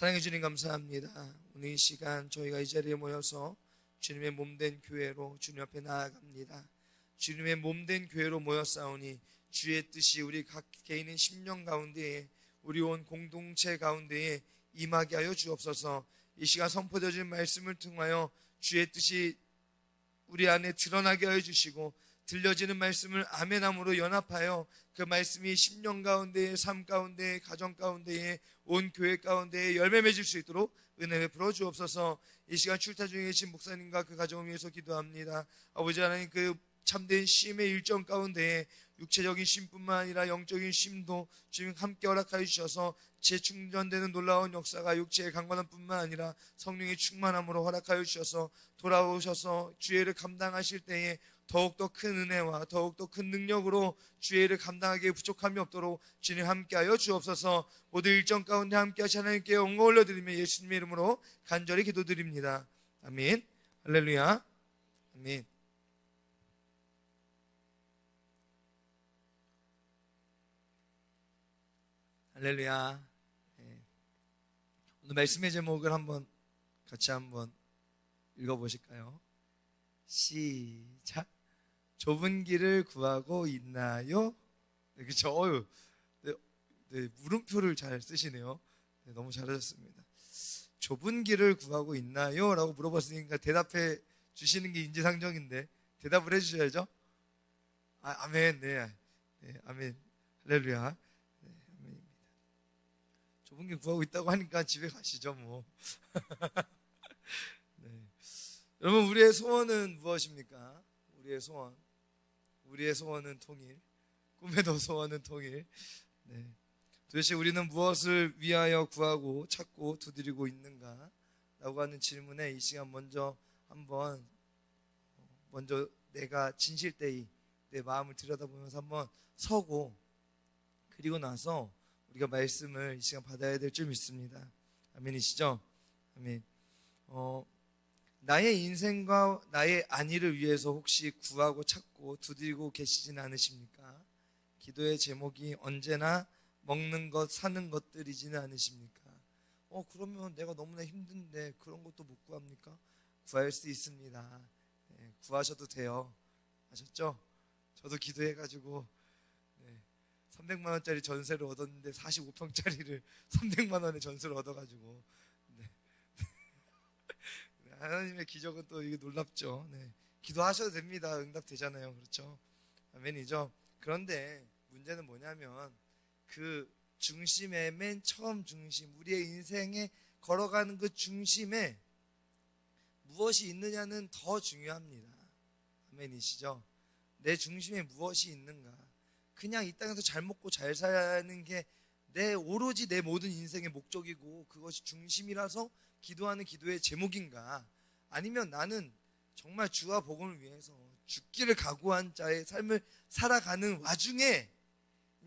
사랑해 주님 감사합니다. 오늘 이 시간 저희가 이 자리에 모여서 주님의 몸된 교회로 주님 앞에 나아갑니다. 주님의 몸된 교회로 모였사오니 주의 뜻이 우리 각 개인의 심령 가운데에 우리 온 공동체 가운데에 임하게 하여 주옵소서. 이 시간 선포되어진 말씀을 통하여 주의 뜻이 우리 안에 드러나게 하여 주시고 들려지는 말씀을 아멘함으로 연합하여 그 말씀이 심령 가운데에 삶 가운데에 가정 가운데에 온 교회 가운데에 열매 맺을 수 있도록 은혜 베풀어 주옵소서. 이 시간 출타 중에 계신 목사님과 그 가정을 위해서 기도합니다. 아버지 하나님, 그 참된 쉼의 일정 가운데에 육체적인 쉼뿐만 아니라 영적인 쉼도 주님 함께 허락하여 주셔서 재충전되는 놀라운 역사가 육체의 강건함 뿐만 아니라 성령의 충만함으로 허락하여 주셔서 돌아오셔서 주의를 감당하실 때에 더욱더 큰 은혜와 더욱더 큰 능력으로 주의 일을 감당하기에 부족함이 없도록 주님 함께하여 주옵소서. 모두 일정 가운데 함께하시 하나님께 영광 올려드리며 예수님의 이름으로 간절히 기도드립니다. 아멘. 할렐루야. 아멘. 할렐루야. 오늘 말씀의 제목을 같이 한번 읽어보실까요? 시작. 좁은 길을 구하고 있나요? 네, 그렇죠. 네, 물음표를 잘 쓰시네요. 네, 너무 잘하셨습니다. 좁은 길을 구하고 있나요? 라고 물어봤으니까 대답해 주시는 게 인지상정인데 대답을 해주셔야죠. 아멘. 네, 아멘. 할렐루야. 네, 아멘입니다. 좁은 길 구하고 있다고 하니까 집에 가시죠 뭐. 네. 여러분, 우리의 소원은 무엇입니까? 우리의 소원은 통일. 꿈에도 소원은 통일. 네. 도대체 우리는 무엇을 위하여 구하고 찾고 두드리고 있는가? 라고 하는 질문에 이 시간 먼저 내가 진실되이 내 마음을 들여다보면서 한번 서고, 그리고 나서 우리가 말씀을 이 시간 받아야 될 줄 믿습니다. 아멘이시죠? 아멘. 나의 인생과 나의 안위를 위해서 혹시 구하고 찾고 두드리고 계시진 않으십니까? 기도의 제목이 언제나 먹는 것, 사는 것들이지는 않으십니까? 그러면 내가 너무나 힘든데 그런 것도 못 구합니까? 구할 수 있습니다. 네, 구하셔도 돼요. 아셨죠? 저도 기도해가지고 300만 원짜리 전세를 얻었는데 45평짜리를 300만 원의 전세를 얻어가지고, 하나님의 기적은 또 이게 놀랍죠. 네. 기도하셔도 됩니다. 응답되잖아요. 그렇죠? 아멘이죠. 그런데 문제는 뭐냐면 그 중심에, 맨 처음 중심, 우리의 인생에 걸어가는 그 중심에 무엇이 있느냐는 더 중요합니다. 아멘이시죠? 내 중심에 무엇이 있는가? 그냥 이 땅에서 잘 먹고 잘 사는 게 오로지 내 모든 인생의 목적이고 그것이 중심이라서 기도하는 기도의 제목인가? 아니면 나는 정말 주와 복음을 위해서 죽기를 각오한 자의 삶을 살아가는 와중에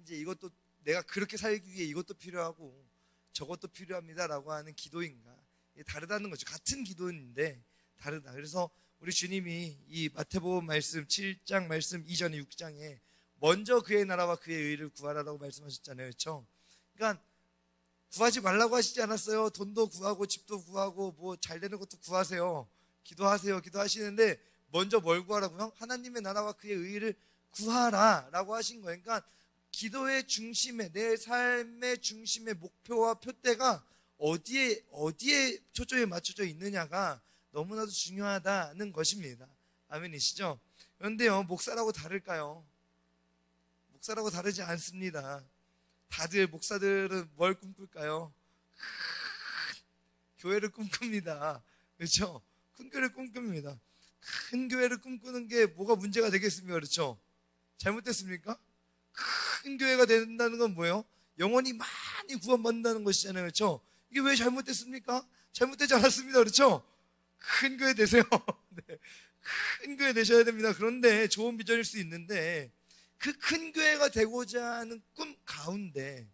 이제 이것도 내가 그렇게 살기 위해 이것도 필요하고 저것도 필요합니다라고 하는 기도인가? 이게 다르다는 거죠. 같은 기도인데 다르다. 그래서 우리 주님이 이 마태복음 말씀 7장 말씀 이전에 6장에 먼저 그의 나라와 그의 의를 구하라라고 말씀하셨잖아요. 그렇죠? 그러니까 구하지 말라고 하시지 않았어요. 돈도 구하고 집도 구하고 뭐 잘 되는 것도 구하세요. 기도하세요. 기도하시는데 먼저 뭘 구하라고요? 하나님의 나라와 그의 의를 구하라 라고 하신 거예요. 그러니까 기도의 중심에, 내 삶의 중심의 목표와 표대가 어디에 초점이 맞춰져 있느냐가 너무나도 중요하다는 것입니다. 아멘이시죠? 그런데요, 목사라고 다를까요? 목사라고 다르지 않습니다. 다들 목사들은 뭘 꿈꿀까요? 교회를 꿈꿉니다. 그렇죠? 큰 교회를 꿈꿉니다. 큰 교회를 꿈꾸는 게 뭐가 문제가 되겠습니까? 그렇죠? 잘못됐습니까? 큰 교회가 된다는 건 뭐예요? 영혼이 많이 구원받는다는 것이잖아요. 그렇죠? 이게 왜 잘못됐습니까? 잘못되지 않았습니다. 그렇죠? 큰 교회 되세요. 네. 큰 교회 되셔야 됩니다. 그런데 좋은 비전일 수 있는데 그 큰 교회가 되고자 하는 꿈 가운데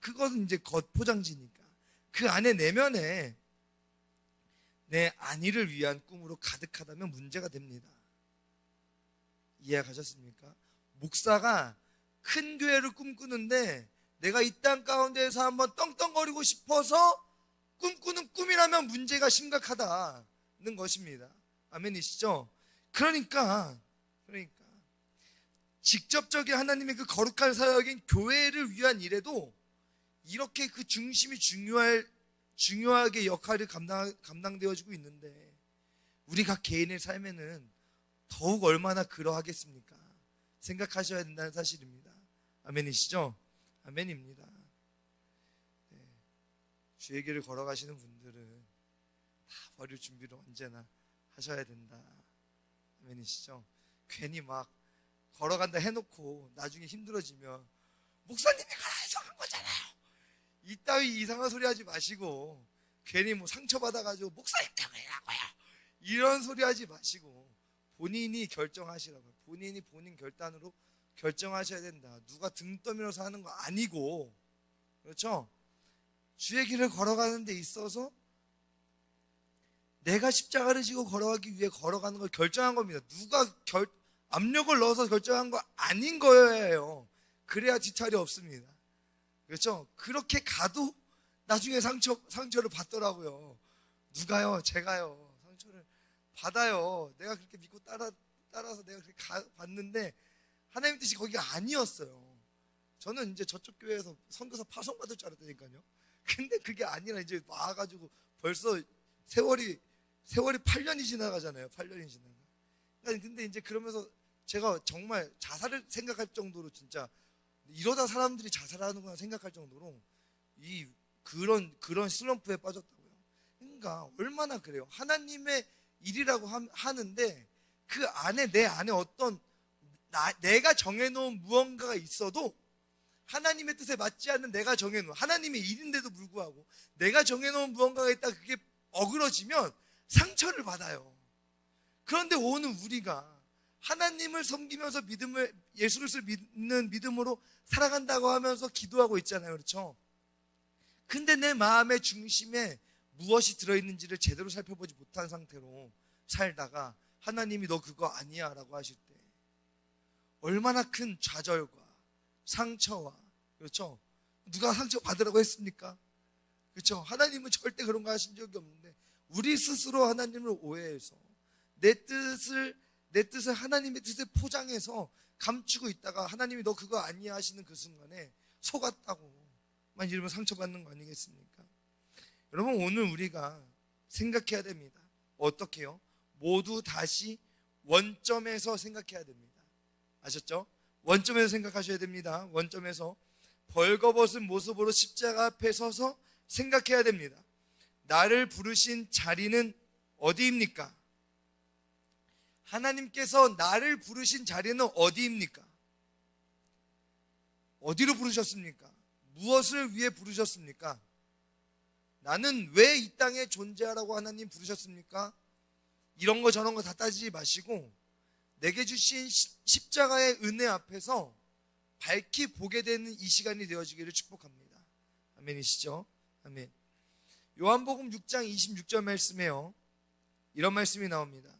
그것은 이제 겉포장지니까 그 안에 내면에 내 안위를 위한 꿈으로 가득하다면 문제가 됩니다. 이해가셨습니까? 목사가 큰 교회를 꿈꾸는데 내가 이 땅 가운데에서 한번 떵떵거리고 싶어서 꿈꾸는 꿈이라면 문제가 심각하다는 것입니다. 아멘이시죠? 그러니까 직접적인 하나님의 그 거룩한 사역인 교회를 위한 일에도 이렇게 그 중심이 중요하게 역할이 감당되어지고 있는데, 우리가 개인의 삶에는 더욱 얼마나 그러하겠습니까? 생각하셔야 된다는 사실입니다. 아멘이시죠? 아멘입니다. 네. 주의 길을 걸어가시는 분들은 다 버릴 준비를 언제나 하셔야 된다. 아멘이시죠? 괜히 막 걸어간다 해놓고 나중에 힘들어지면 목사님이 가라 해서 간 거잖아요, 이따위 이상한 소리 하지 마시고, 괜히 뭐 상처받아가지고 목사님 때문이라고요 이런 소리 하지 마시고 본인이 결정하시라고요. 본인이 본인 결단으로 결정하셔야 된다. 누가 등 떠밀어서 하는 거 아니고, 그렇죠? 주의 길을 걸어가는 데 있어서 내가 십자가를 지고 걸어가기 위해 걸어가는 걸 결정한 겁니다. 누가 압력을 넣어서 결정한 거 아닌 거예요. 그래야 뒤탈이 없습니다. 그렇죠? 그렇게 가도 나중에 상처를 받더라고요. 누가요? 제가요. 상처를 받아요. 내가 그렇게 믿고 따라서 내가 그렇게 봤는데 하나님 뜻이 거기가 아니었어요. 저는 이제 저쪽 교회에서 선교사 파송받을 줄 알았다니까요. 근데 그게 아니라 이제 와가지고 벌써 세월이 8년이 지나가잖아요. 8년이 지나가. 근데 이제 그러면서 제가 정말 자살을 생각할 정도로, 진짜 이러다 사람들이 자살하는구나 생각할 정도로 그런 슬럼프에 빠졌다고요. 그러니까 얼마나 그래요. 하나님의 일이라고 하는데 그 안에, 내 안에 어떤 내가 정해놓은 무언가가 있어도, 하나님의 뜻에 맞지 않는 내가 정해놓은, 하나님의 일인데도 불구하고 내가 정해놓은 무언가가 있다, 그게 어그러지면 상처를 받아요. 그런데 오늘 우리가 하나님을 섬기면서 예수를 믿는 믿음으로 살아간다고 하면서 기도하고 있잖아요. 그렇죠? 근데 내 마음의 중심에 무엇이 들어있는지를 제대로 살펴보지 못한 상태로 살다가 하나님이 너 그거 아니야 라고 하실 때 얼마나 큰 좌절과 상처와, 그렇죠? 누가 상처 받으라고 했습니까? 그렇죠? 하나님은 절대 그런 거 하신 적이 없는데 우리 스스로 하나님을 오해해서 내 뜻을 하나님의 뜻에 포장해서 감추고 있다가 하나님이 너 그거 아니야 하시는 그 순간에 속았다고만 이러면 상처받는 거 아니겠습니까? 여러분, 오늘 우리가 생각해야 됩니다. 어떻게요? 모두 다시 원점에서 생각해야 됩니다. 아셨죠? 원점에서 생각하셔야 됩니다. 원점에서 벌거벗은 모습으로 십자가 앞에 서서 생각해야 됩니다. 나를 부르신 자리는 어디입니까? 하나님께서 나를 부르신 자리는 어디입니까? 어디로 부르셨습니까? 무엇을 위해 부르셨습니까? 나는 왜 이 땅에 존재하라고 하나님 부르셨습니까? 이런 거 저런 거 다 따지지 마시고 내게 주신 십자가의 은혜 앞에서 밝히 보게 되는 이 시간이 되어지기를 축복합니다. 아멘이시죠? 아멘. 요한복음 6장 26절 말씀에요, 이런 말씀이 나옵니다.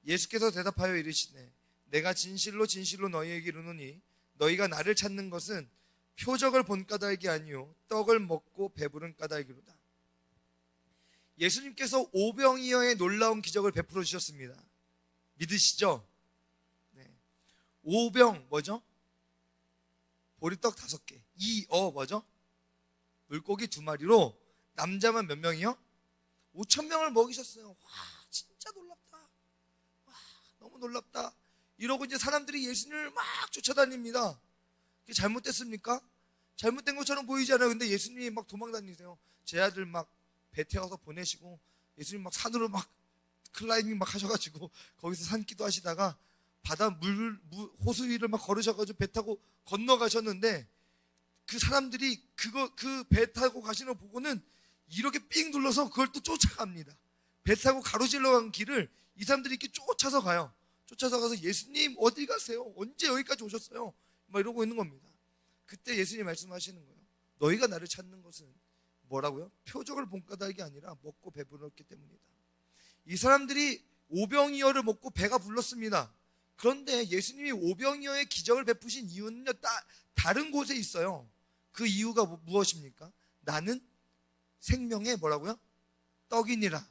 예수께서 대답하여 이르시되 내가 진실로 진실로 너희에게 이르노니 너희가 나를 찾는 것은 표적을 본 까닭이 아니요 떡을 먹고 배부른 까닭이로다. 예수님께서 오병이어의 놀라운 기적을 베풀어 주셨습니다. 믿으시죠? 네. 오병 뭐죠? 보리떡 5개, 이어 뭐죠? 물고기 2마리로 남자만 몇 명이요? 5,000명을 먹이셨어요. 와, 진짜 놀랍다. 와, 너무 놀랍다. 이러고 이제 사람들이 예수님을 막 쫓아다닙니다. 그게 잘못됐습니까? 잘못된 것처럼 보이잖아요. 근데 예수님이 막 도망다니세요. 제 아들 막 배 태워서 보내시고 예수님 막 산으로 막 클라이밍 막 하셔가지고 거기서 산기도 하시다가 바다 호수 위를 막 걸으셔가지고 배 타고 건너가셨는데 그 사람들이 그 배 타고 가시는 거 보고는 이렇게 삥 눌러서 그걸 또 쫓아갑니다. 배 타고 가로질러 간 길을 이 사람들이 이렇게 쫓아서 가요. 쫓아서 가서 예수님 어디 가세요? 언제 여기까지 오셨어요? 막 이러고 있는 겁니다. 그때 예수님 말씀하시는 거예요. 너희가 나를 찾는 것은 뭐라고요? 표적을 본 까닭이 아니라 먹고 배불렀기 때문이다. 이 사람들이 오병이어를 먹고 배가 불렀습니다. 그런데 예수님이 오병이어의 기적을 베푸신 이유는요, 다른 곳에 있어요. 그 이유가 무엇입니까? 나는 생명의 뭐라고요? 떡이니라.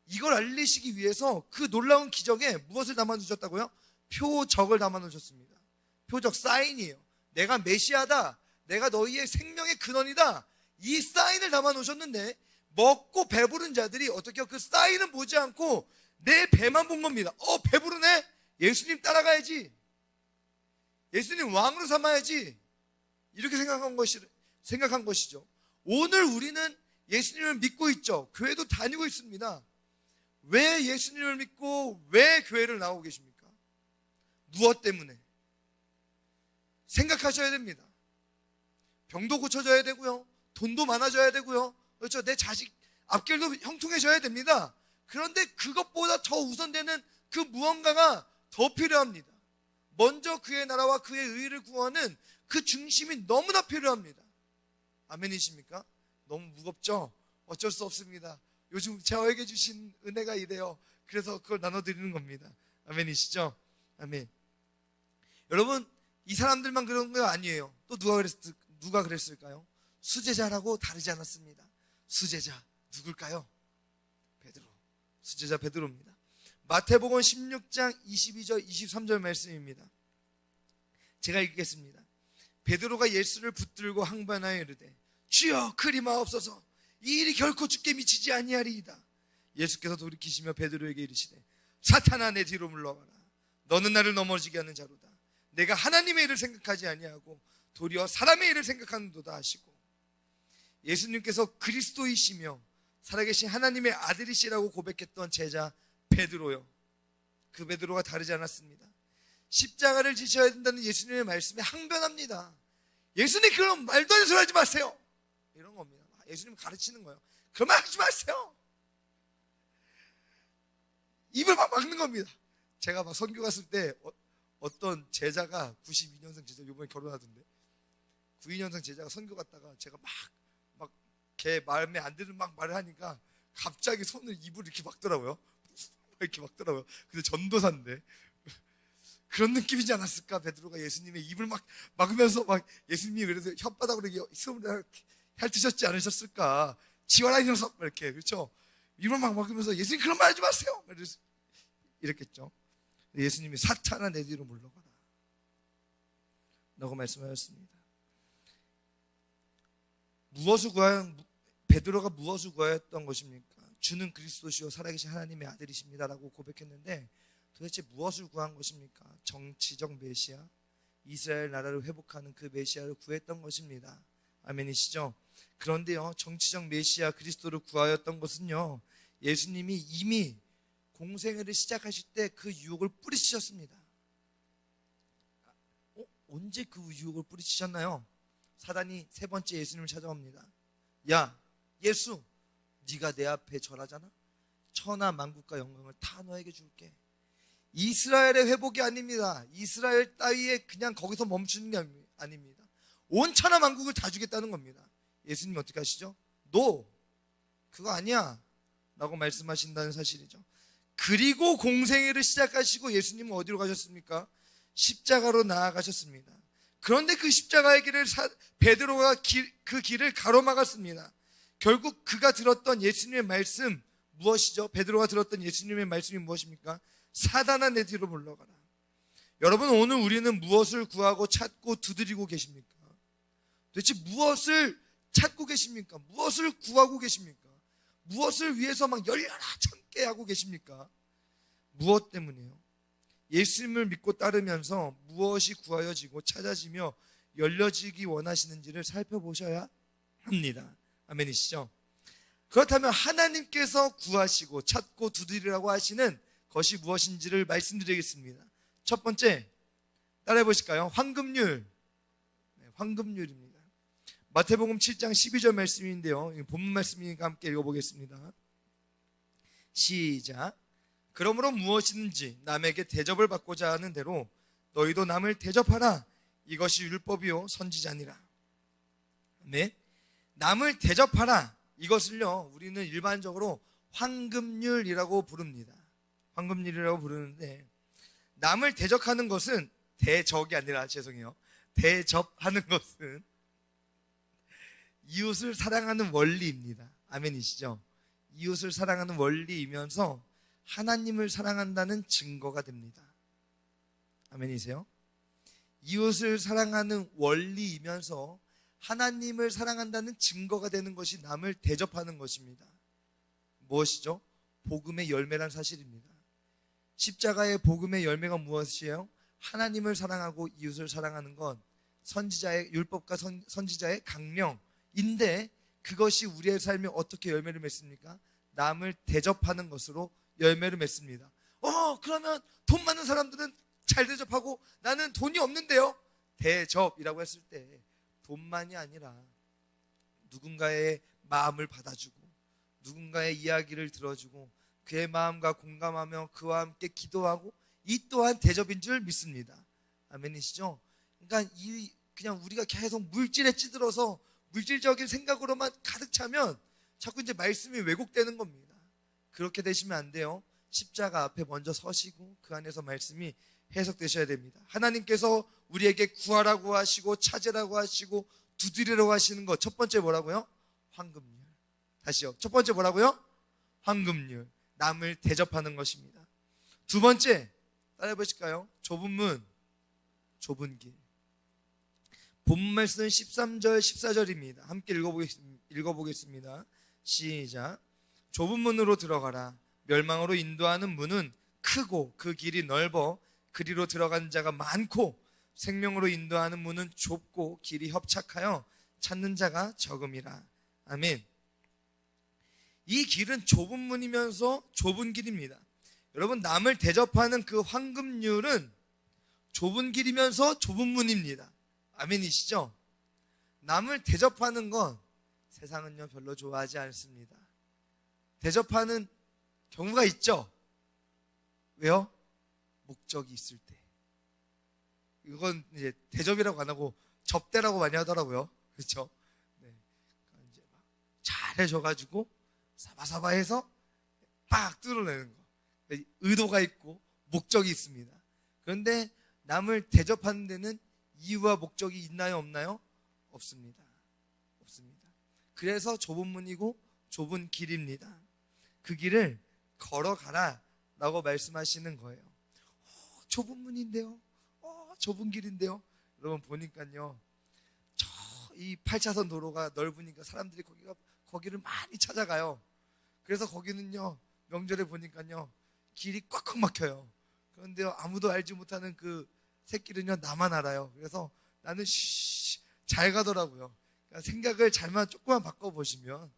이걸 알리시기 위해서 그 놀라운 기적에 무엇을 담아 놓으셨다고요? 표적을 담아 놓으셨습니다. 표적, 사인이에요. 내가 메시아다, 내가 너희의 생명의 근원이다, 이 사인을 담아 놓으셨는데 먹고 배부른 자들이 어떻게 그 사인은 보지 않고 내 배만 본 겁니다. 배부르네? 예수님 따라가야지, 예수님 왕으로 삼아야지, 이렇게 생각한 것이죠. 오늘 우리는 예수님을 믿고 있죠. 교회도 다니고 있습니다. 왜 예수님을 믿고 왜 교회를 나오고 계십니까? 무엇 때문에? 생각하셔야 됩니다. 병도 고쳐져야 되고요, 돈도 많아져야 되고요, 그렇죠? 내 자식 앞길도 형통해져야 됩니다. 그런데 그것보다 더 우선되는 그 무언가가 더 필요합니다. 먼저 그의 나라와 그의 의를 구하는 그 중심이 너무나 필요합니다. 아멘이십니까? 너무 무겁죠? 어쩔 수 없습니다. 요즘 저에게 주신 은혜가 이래요. 그래서 그걸 나눠드리는 겁니다. 아멘이시죠? 아멘. 여러분, 이 사람들만 그런 거 아니에요. 또 누가 그랬을까요? 수제자라고 다르지 않았습니다. 수제자 누굴까요? 베드로. 수제자 베드로입니다. 마태복음 16장 22절 23절 말씀입니다. 제가 읽겠습니다. 베드로가 예수를 붙들고 항변하여 이르되 주여 그리 마옵소서, 이 일이 결코 주께 미치지 아니하리이다. 예수께서 돌이키시며 베드로에게 이르시되 사탄아, 내 뒤로 물러가라. 너는 나를 넘어지게 하는 자로다. 내가 하나님의 일을 생각하지 아니하고 도리어 사람의 일을 생각하는도다 하시고, 예수님께서 그리스도이시며 살아계신 하나님의 아들이시라고 고백했던 제자 베드로요, 그 베드로가 다르지 않았습니다. 십자가를 지셔야 된다는 예수님의 말씀에 항변합니다. 예수님, 그런 말도 안 되는 소리 하지 마세요, 이런 겁니다. 예수님 가르치는 거예요. 그런 말 하지 마세요. 입을 막 막는 겁니다. 제가 막 선교 갔을 때 어떤 제자가 92년생 제자, 이번에 결혼하던데 92년생 제자가 선교 갔다가 제가 막 걔 마음에 안 드는 막 말을 하니까 갑자기 손을 입을 이렇게 막더라고요. 이렇게 막더라고요. 근데 전도사인데 그런 느낌이지 않았을까? 베드로가 예수님의 입을 막 막으면서 막 예수님이 그래서 혓바닥으로 숨을 핥으셨지 않으셨을까? 지와라 이 녀석, 이렇게, 그렇죠? 입을 막 막으면서 예수님 그런 말 하지 마세요, 이랬겠죠. 예수님이 사탄아, 내 뒤로 물러가라 라고 말씀하셨습니다. 베드로가 무엇을 구하였던 것입니까? 주는 그리스도시요 살아계신 하나님의 아들이십니다라고 고백했는데 도대체 무엇을 구한 것입니까? 정치적 메시아, 이스라엘 나라를 회복하는 그 메시아를 구했던 것입니다. 아멘이시죠? 그런데요, 정치적 메시아 그리스도를 구하였던 것은요, 예수님이 이미 공생애를 시작하실 때 그 유혹을 뿌리치셨습니다. 언제 그 유혹을 뿌리치셨나요? 사단이 세 번째 예수님을 찾아옵니다. 야, 예수, 네가 내 앞에 절하잖아? 천하 만국과 영광을 다 너에게 줄게. 이스라엘의 회복이 아닙니다. 이스라엘 따위에 그냥 거기서 멈추는 게 아닙니다. 온 천하 만국을 다 주겠다는 겁니다. 예수님이 어떻게 하시죠? 너 그거 아니야 라고 말씀하신다는 사실이죠. 그리고 공생애를 시작하시고 예수님은 어디로 가셨습니까? 십자가로 나아가셨습니다. 그런데 그 십자가의 길을 베드로가 그 길을 가로막았습니다. 결국 그가 들었던 예수님의 말씀 무엇이죠? 베드로가 들었던 예수님의 말씀이 무엇입니까? 사단아, 내 뒤로 물러가라. 여러분, 오늘 우리는 무엇을 구하고 찾고 두드리고 계십니까? 도대체 무엇을 찾고 계십니까? 무엇을 구하고 계십니까? 무엇을 위해서 막 열려라 참게 하고 계십니까? 무엇 때문에요? 예수님을 믿고 따르면서 무엇이 구하여지고 찾아지며 열려지기 원하시는지를 살펴보셔야 합니다. 아멘이시죠? 그렇다면 하나님께서 구하시고 찾고 두드리라고 하시는 것이 무엇인지를 말씀드리겠습니다. 첫 번째, 따라해 보실까요? 황금률. 황금률입니다. 마태복음 7장 12절 말씀인데요, 본문 말씀이니까 함께 읽어보겠습니다. 시작. 그러므로 무엇이든지 남에게 대접을 받고자 하는 대로 너희도 남을 대접하라. 이것이 율법이요 선지자니라. 네, 남을 대접하라. 이것을요, 우리는 일반적으로 황금률이라고 부릅니다. 황금률이라고 부르는데, 남을 대접하는 것은 대적이 아니라, 죄송해요, 대접하는 것은 이웃을 사랑하는 원리입니다. 아멘이시죠? 이웃을 사랑하는 원리이면서 하나님을 사랑한다는 증거가 됩니다. 아멘이세요? 이웃을 사랑하는 원리이면서 하나님을 사랑한다는 증거가 되는 것이 남을 대접하는 것입니다. 무엇이죠? 복음의 열매란 사실입니다. 십자가의 복음의 열매가 무엇이에요? 하나님을 사랑하고 이웃을 사랑하는 건 선지자의 율법과 선지자의 강령인데, 그것이 우리의 삶에 어떻게 열매를 맺습니까? 남을 대접하는 것으로 열매를 맺습니다. 그러면 돈 많은 사람들은 잘 대접하고 나는 돈이 없는데요? 대접이라고 했을 때 돈만이 아니라 누군가의 마음을 받아주고 누군가의 이야기를 들어주고 그의 마음과 공감하며 그와 함께 기도하고, 이 또한 대접인 줄 믿습니다. 아멘이시죠? 그러니까 그냥 우리가 계속 물질에 찌들어서 물질적인 생각으로만 가득 차면 자꾸 이제 말씀이 왜곡되는 겁니다. 그렇게 되시면 안 돼요. 십자가 앞에 먼저 서시고 그 안에서 말씀이 해석되셔야 됩니다. 하나님께서 우리에게 구하라고 하시고 찾으라고 하시고 두드리라고 하시는 것, 첫 번째 뭐라고요? 황금률. 다시요. 첫 번째 뭐라고요? 황금률. 남을 대접하는 것입니다. 두 번째, 따라해 보실까요? 좁은 문, 좁은 길. 본문 말씀은 13절 14절입니다 함께 읽어보겠습니다. 시작. 좁은 문으로 들어가라. 멸망으로 인도하는 문은 크고 그 길이 넓어 그리로 들어가는 자가 많고, 생명으로 인도하는 문은 좁고 길이 협착하여 찾는 자가 적음이라. 아멘. 이 길은 좁은 문이면서 좁은 길입니다. 여러분, 남을 대접하는 그 황금률은 좁은 길이면서 좁은 문입니다. 아멘이시죠? 남을 대접하는 건 세상은요 별로 좋아하지 않습니다. 대접하는 경우가 있죠. 왜요? 목적이 있을 때. 이건 이제 대접이라고 안 하고 접대라고 많이 하더라고요. 그렇죠? 네. 이제 막 잘해줘가지고 사바사바해서 빡 뚫어내는 거. 의도가 있고 목적이 있습니다. 그런데 남을 대접하는 데는 이유와 목적이 있나요, 없나요? 없습니다. 없습니다. 그래서 좁은 문이고 좁은 길입니다. 그 길을 걸어가라 라고 말씀하시는 거예요. 좁은 문인데요, 좁은 길인데요. 여러분 보니까요, 이 8차선 도로가 넓으니까 사람들이 거기를 많이 찾아가요. 그래서 거기는요, 명절에 보니까요 길이 꽉꽉 막혀요. 그런데요, 아무도 알지 못하는 그 새길은요 나만 알아요. 그래서 나는 잘 가더라고요. 그러니까 생각을 조금만 바꿔보시면,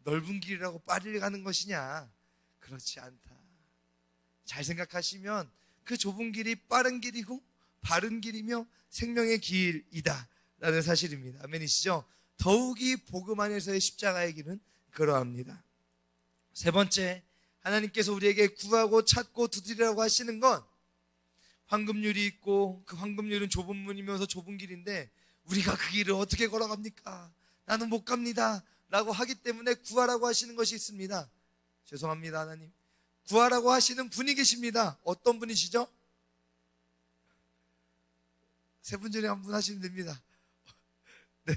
넓은 길이라고 빨리 가는 것이냐? 그렇지 않다. 잘 생각하시면 그 좁은 길이 빠른 길이고 바른 길이며 생명의 길이다 라는 사실입니다. 아멘이시죠? 더욱이 복음 안에서의 십자가의 길은 그러합니다. 세 번째, 하나님께서 우리에게 구하고 찾고 두드리라고 하시는 건 황금률이 있고, 그 황금률은 좁은 문이면서 좁은 길인데 우리가 그 길을 어떻게 걸어갑니까? 나는 못 갑니다 라고 하기 때문에 구하라고 하시는 것이 있습니다. 죄송합니다. 하나님, 구하라고 하시는 분이 계십니다. 어떤 분이시죠? 세 분 중에 한 분 하시면 됩니다. 네,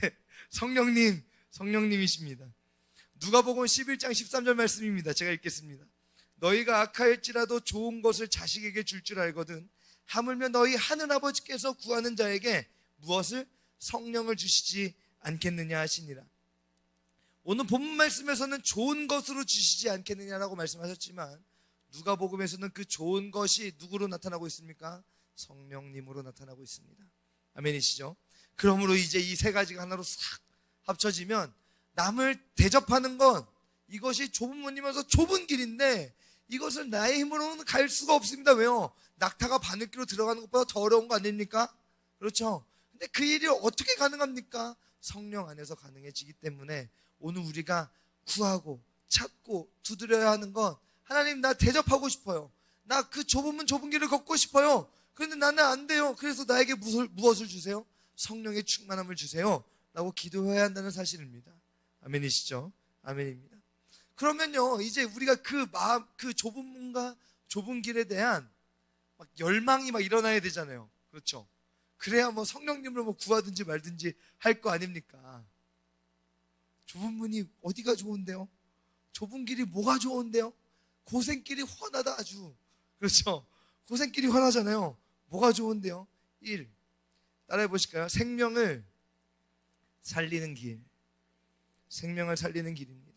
성령님이십니다. 누가복음 11장 13절 말씀입니다. 제가 읽겠습니다. 너희가 악하일지라도 좋은 것을 자식에게 줄 줄 알거든 하물며 너희 하늘아버지께서 구하는 자에게 무엇을? 성령을 주시지 않겠느냐 하시니라. 오늘 본문 말씀에서는 좋은 것으로 주시지 않겠느냐라고 말씀하셨지만, 누가복음에서는 그 좋은 것이 누구로 나타나고 있습니까? 성령님으로 나타나고 있습니다. 아멘이시죠? 그러므로 이제 이 세 가지가 하나로 싹 합쳐지면, 남을 대접하는 건 이것이 좁은 문이면서 좁은 길인데 이것을 나의 힘으로는 갈 수가 없습니다. 왜요? 낙타가 바늘기로 들어가는 것보다 더 어려운 거 아닙니까? 그렇죠? 근데 그 일이 어떻게 가능합니까? 성령 안에서 가능해지기 때문에 오늘 우리가 구하고 찾고 두드려야 하는 건, 하나님, 나 대접하고 싶어요. 나 그 좁은 문 좁은 길을 걷고 싶어요. 그런데 나는 안 돼요. 그래서 나에게 무엇을 주세요? 성령의 충만함을 주세요 라고 기도해야 한다는 사실입니다. 아멘이시죠? 아멘입니다. 그러면요, 이제 우리가 그 좁은 문과 좁은 길에 대한 막 열망이 막 일어나야 되잖아요. 그렇죠? 그래야 뭐 성령님을 뭐 구하든지 말든지 할 거 아닙니까? 좁은 문이 어디가 좋은데요? 좁은 길이 뭐가 좋은데요? 고생길이 훤하다 아주. 그렇죠? 고생길이 훤하잖아요. 뭐가 좋은데요? 1. 따라해 보실까요? 생명을 살리는 길. 생명을 살리는 길입니다.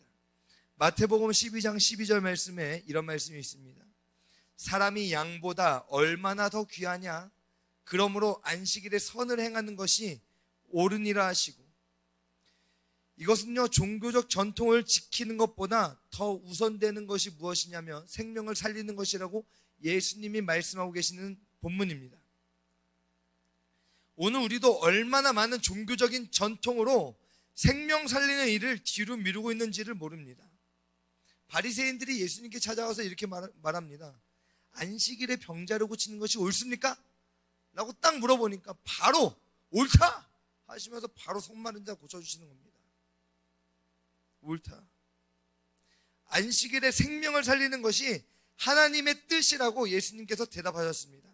마태복음 12장 12절 말씀에 이런 말씀이 있습니다. 사람이 양보다 얼마나 더 귀하냐? 그러므로 안식일에 선을 행하는 것이 옳으니라 하시고, 이것은요 종교적 전통을 지키는 것보다 더 우선되는 것이 무엇이냐면 생명을 살리는 것이라고 예수님이 말씀하고 계시는 본문입니다. 오늘 우리도 얼마나 많은 종교적인 전통으로 생명 살리는 일을 뒤로 미루고 있는지를 모릅니다. 바리새인들이 예수님께 찾아와서 이렇게 말합니다. 안식일에 병자를 고치는 것이 옳습니까? 라고 딱 물어보니까 바로 옳다 하시면서 바로 속 마른 자 고쳐주시는 겁니다. 옳다. 안식일에 생명을 살리는 것이 하나님의 뜻이라고 예수님께서 대답하셨습니다.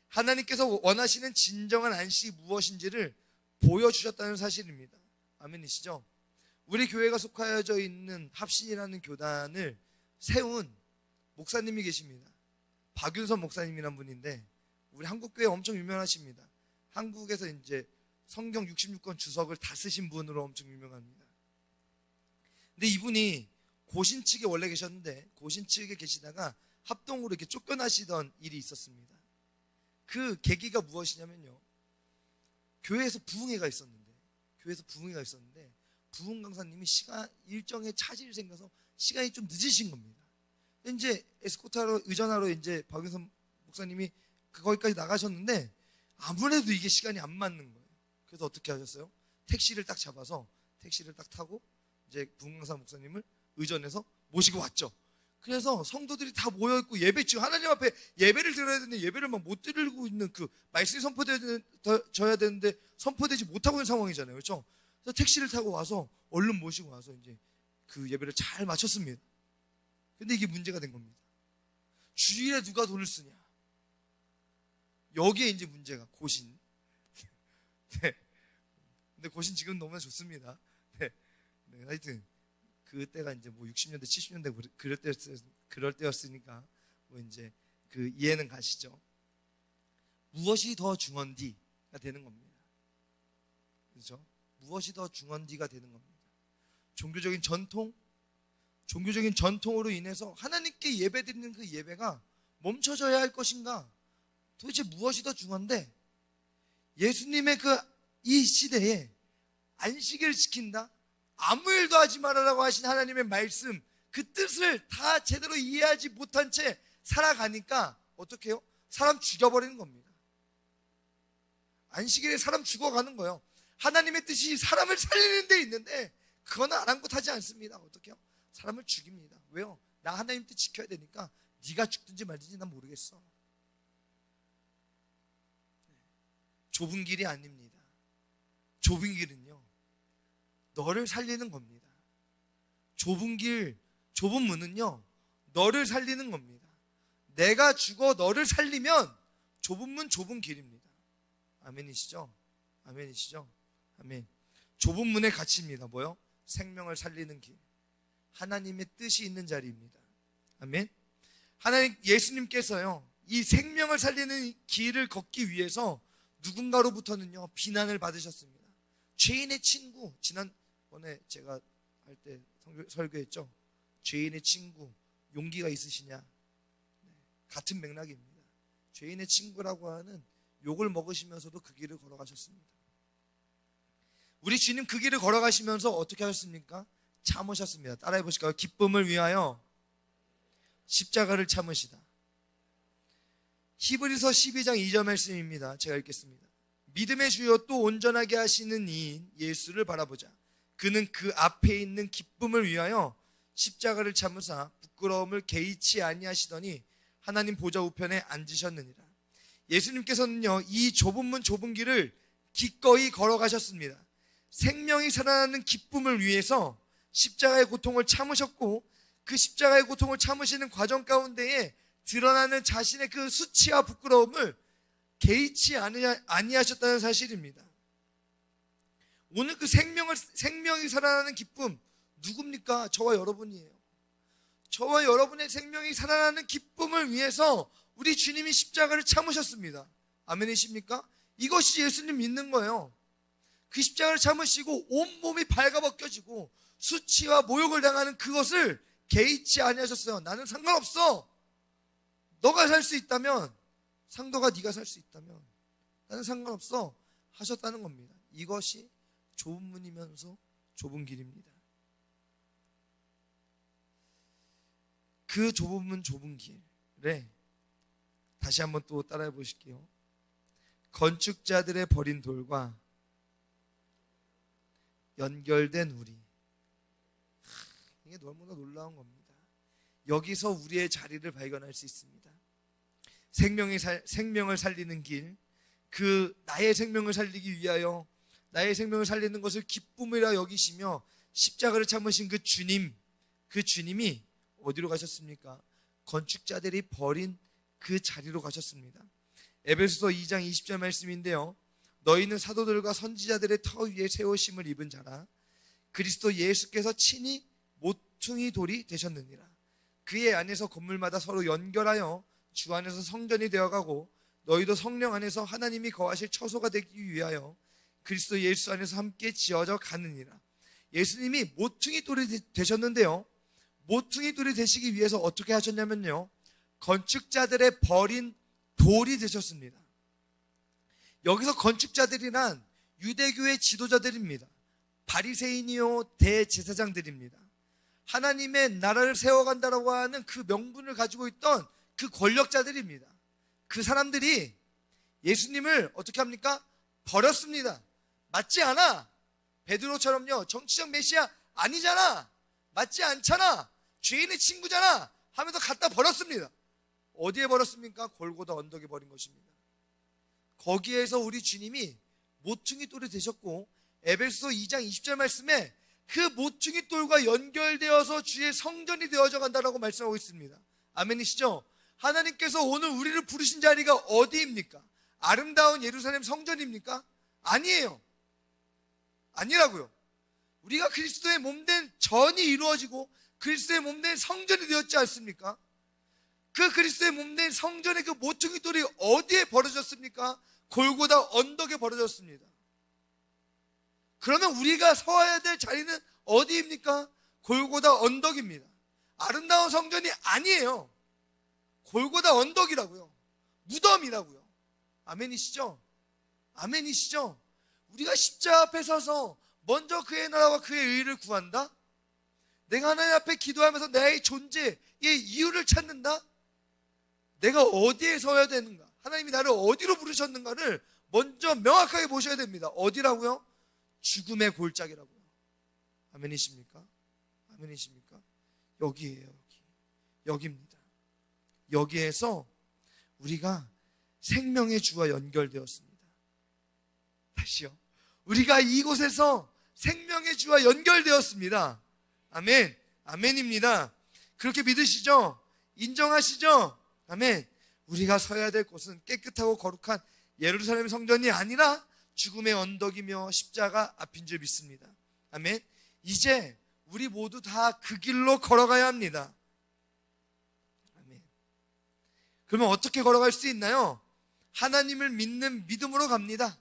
하나님께서 원하시는 진정한 안식이 무엇인지를 보여주셨다는 사실입니다. 아멘이시죠? 우리 교회가 속하여져 있는 합신이라는 교단을 세운 목사님이 계십니다. 박윤선 목사님이란 분인데 우리 한국교회 엄청 유명하십니다. 한국에서 이제 성경 66권 주석을 다 쓰신 분으로 엄청 유명합니다. 근데 이분이 고신 측에 원래 계셨는데 고신 측에 계시다가 합동으로 이렇게 쫓겨나시던 일이 있었습니다. 그 계기가 무엇이냐면요, 교회에서 부흥회가 있었는데 부흥 강사님이 시간 일정에 차질이 생겨서 시간이 좀 늦으신 겁니다. 이제 에스코트하러 의전하러 이제 박윤선 목사님이 거기까지 나가셨는데 아무래도 이게 시간이 안 맞는 거예요. 그래서 어떻게 하셨어요? 택시를 딱 잡아서 택시를 딱 타고 이제 부흥강사 목사님을 의전해서 모시고 왔죠. 그래서 성도들이 다 모여있고 예배, 지금 하나님 앞에 예배를 드려야 되는데 예배를 막 못 드리고 있는 그 말씀이 선포되어야 되는데 선포되지 못하고 있는 상황이잖아요. 그렇죠? 그래서 택시를 타고 와서 얼른 모시고 와서 이제 그 예배를 잘 마쳤습니다. 근데 이게 문제가 된 겁니다. 주일에 누가 돈을 쓰냐? 여기에 이제 문제가 고신. 네. 근데 고신 지금 너무나 좋습니다. 네. 네. 하여튼 그때가 이제 뭐 60년대, 70년대 그럴 때였으니까 뭐 이제 그 이해는 가시죠. 무엇이 더 중헌디가 되는 겁니다. 그렇죠? 무엇이 더 중헌디가 되는 겁니다. 종교적인 전통으로 인해서 하나님께 예배드리는 그 예배가 멈춰져야 할 것인가? 도대체 무엇이 더 중요한데 예수님의 이 시대에 안식일을 지킨다? 아무 일도 하지 말아라고 하신 하나님의 말씀, 그 뜻을 다 제대로 이해하지 못한 채 살아가니까 어떻게 해요? 사람 죽여버리는 겁니다. 안식일에 사람 죽어가는 거예요. 하나님의 뜻이 사람을 살리는 데 있는데 그거는 아랑곳하지 않습니다. 어떻게 해요? 사람을 죽입니다. 왜요? 나 하나님 뜻 지켜야 되니까 네가 죽든지 말든지 난 모르겠어. 좁은 길이 아닙니다. 좁은 길은요, 너를 살리는 겁니다. 좁은 문은요, 너를 살리는 겁니다. 내가 죽어 너를 살리면 좁은 문, 좁은 길입니다. 아멘이시죠? 아멘이시죠? 아멘. 좁은 문의 가치입니다. 뭐요? 생명을 살리는 길. 하나님의 뜻이 있는 자리입니다. 아멘. 예수님께서요, 이 생명을 살리는 길을 걷기 위해서 누군가로부터는요 비난을 받으셨습니다. 죄인의 친구, 지난번에 제가 할 때 설교했죠. 죄인의 친구, 용기가 있으시냐? 네, 같은 맥락입니다. 죄인의 친구라고 하는 욕을 먹으시면서도 그 길을 걸어가셨습니다. 우리 주님 그 길을 걸어가시면서 어떻게 하셨습니까? 참으셨습니다. 따라해 보실까요? 기쁨을 위하여 십자가를 참으시다. 히브리서 12장 2절 말씀입니다. 제가 읽겠습니다. 믿음의 주여 또 온전하게 하시는 이인 예수를 바라보자. 그는 그 앞에 있는 기쁨을 위하여 십자가를 참으사 부끄러움을 개의치 아니하시더니 하나님 보좌 우편에 앉으셨느니라. 예수님께서는요 이 좁은 문 좁은 길을 기꺼이 걸어가셨습니다. 생명이 살아나는 기쁨을 위해서 십자가의 고통을 참으셨고, 그 십자가의 고통을 참으시는 과정 가운데에 드러나는 자신의 그 수치와 부끄러움을 개의치 아니하셨다는 사실입니다. 오늘 그 생명이 살아나는 기쁨 누굽니까? 저와 여러분이에요. 저와 여러분의 생명이 살아나는 기쁨을 위해서 우리 주님이 십자가를 참으셨습니다. 아멘이십니까? 이것이 예수님 믿는 거예요. 그 십자가를 참으시고 온몸이 발가벗겨지고 수치와 모욕을 당하는 그것을 개의치 아니하셨어요. 나는 상관없어. 너가 살 수 있다면, 상도가 네가 살 수 있다면 나는 상관없어 하셨다는 겁니다. 이것이 좁은 문이면서 좁은 길입니다. 그 좁은 문 좁은 길에 다시 한번 또 따라해 보실게요. 건축자들의 버린 돌과 연결된 우리. 이게 너무나 놀라운 겁니다. 여기서 우리의 자리를 발견할 수 있습니다. 생명을 살리는 길, 그 나의 생명을 살리기 위하여 나의 생명을 살리는 것을 기쁨이라 여기시며 십자가를 참으신 그 주님이 어디로 가셨습니까? 건축자들이 버린 그 자리로 가셨습니다. 에베소서 2장 20절 말씀인데요. 너희는 사도들과 선지자들의 터 위에 세우심을 입은 자라. 그리스도 예수께서 친히 모퉁이 돌이 되셨느니라. 그의 안에서 건물마다 서로 연결하여 주 안에서 성전이 되어가고 너희도 성령 안에서 하나님이 거하실 처소가 되기 위하여 그리스도 예수 안에서 함께 지어져 가느니라. 예수님이 모퉁이 돌이 되셨는데요, 모퉁이 돌이 되시기 위해서 어떻게 하셨냐면요, 건축자들의 버린 돌이 되셨습니다. 여기서 건축자들이란 유대교의 지도자들입니다. 바리새인이요 대제사장들입니다. 하나님의 나라를 세워간다라고 하는 그 명분을 가지고 있던 그 권력자들입니다. 그 사람들이 예수님을 어떻게 합니까? 버렸습니다. 맞지 않아. 베드로처럼요, 정치적 메시아 아니잖아, 맞지 않잖아, 죄인의 친구잖아 하면서 갖다 버렸습니다. 어디에 버렸습니까? 골고다 언덕에 버린 것입니다. 거기에서 우리 주님이 모퉁이 돌이 되셨고, 에베소서 2장 20절 말씀에 그 모퉁이 돌과 연결되어서 주의 성전이 되어져 간다라고 말씀하고 있습니다. 아멘이시죠? 하나님께서 오늘 우리를 부르신 자리가 어디입니까? 아름다운 예루살렘 성전입니까? 아니에요. 아니라고요. 우리가 그리스도의 몸된 전이 이루어지고 그리스도의 몸된 성전이 되었지 않습니까? 그 그리스도의 몸된 성전의 그 모퉁이 돌이 어디에 벌어졌습니까? 골고다 언덕에 벌어졌습니다. 그러면 우리가 서야 될 자리는 어디입니까? 골고다 언덕입니다. 아름다운 성전이 아니에요. 골고다 언덕이라고요. 무덤이라고요. 아멘이시죠? 아멘이시죠? 우리가 십자가 앞에 서서 먼저 그의 나라와 그의 의를 구한다? 내가 하나님 앞에 기도하면서 나의 존재의 이유를 찾는다? 내가 어디에 서야 되는가? 하나님이 나를 어디로 부르셨는가를 먼저 명확하게 보셔야 됩니다. 어디라고요? 죽음의 골짜기라고요. 아멘이십니까? 아멘이십니까? 여기에요. 여기입니다. 여기에서 우리가 생명의 주와 연결되었습니다. 다시요. 우리가 이곳에서 생명의 주와 연결되었습니다. 아멘. 아멘입니다. 그렇게 믿으시죠? 인정하시죠? 아멘. 우리가 서야 될 곳은 깨끗하고 거룩한 예루살렘 성전이 아니라 죽음의 언덕이며 십자가 앞인 줄 믿습니다. 아멘. 이제 우리 모두 다 그 길로 걸어가야 합니다. 아멘. 그러면 어떻게 걸어갈 수 있나요? 하나님을 믿는 믿음으로 갑니다.